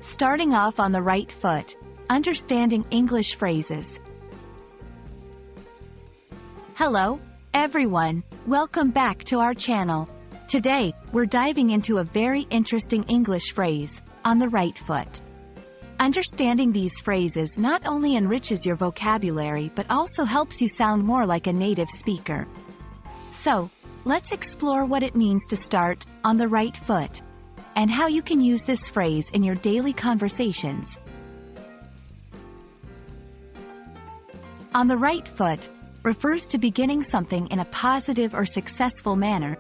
Starting off on the right foot. Understanding English phrases. Hello, everyone. Welcome back to our channel. Today, we're diving into a very interesting English phrase, on the right foot. Understanding these phrases not only enriches your vocabulary but also helps you sound more like a native speaker. So, let's explore what it means to start on the right foot, and how you can use this phrase in your daily conversations. On the right foot refers to beginning something in a positive or successful manner.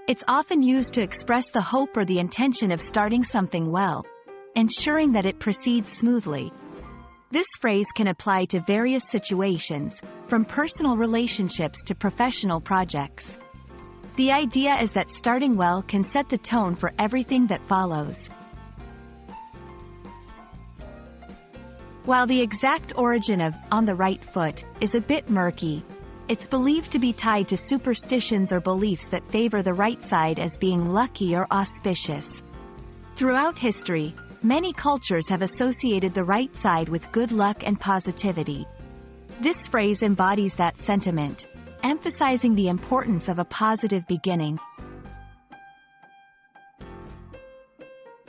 It's often used to express the hope or the intention of starting something well, ensuring that it proceeds smoothly. This phrase can apply to various situations, from personal relationships to professional projects. The idea is that starting well can set the tone for everything that follows. While the exact origin of "on the right foot" is a bit murky, it's believed to be tied to superstitions or beliefs that favor the right side as being lucky or auspicious. Throughout history, many cultures have associated the right side with good luck and positivity. This phrase embodies that sentiment, emphasizing the importance of a positive beginning.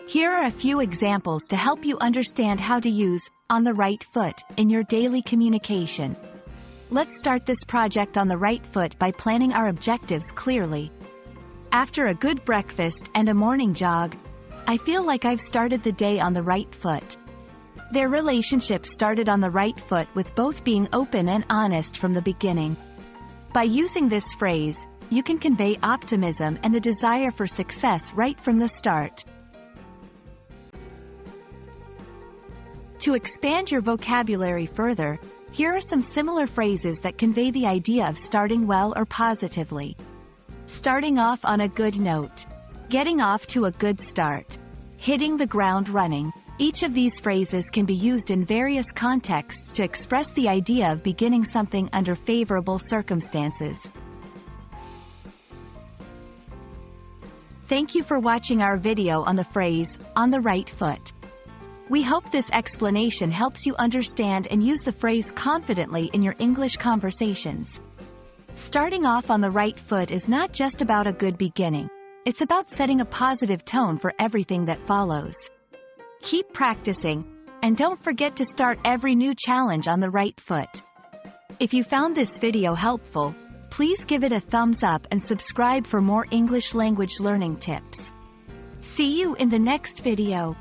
Here are a few examples to help you understand how to use "on the right foot" in your daily communication. Let's start this project on the right foot by planning our objectives clearly. After a good breakfast and a morning jog, I feel like I've started the day on the right foot. Their relationship started on the right foot with both being open and honest from the beginning. By using this phrase, you can convey optimism and the desire for success right from the start. To expand your vocabulary further, here are some similar phrases that convey the idea of starting well or positively. Starting off on a good note. Getting off to a good start. Hitting the ground running. Each of these phrases can be used in various contexts to express the idea of beginning something under favorable circumstances. Thank you for watching our video on the phrase, "on the right foot." We hope this explanation helps you understand and use the phrase confidently in your English conversations. Starting off on the right foot is not just about a good beginning. It's about setting a positive tone for everything that follows. Keep practicing, and don't forget to start every new challenge on the right foot. If you found this video helpful, please give it a thumbs up and subscribe for more English language learning tips. See you in the next video.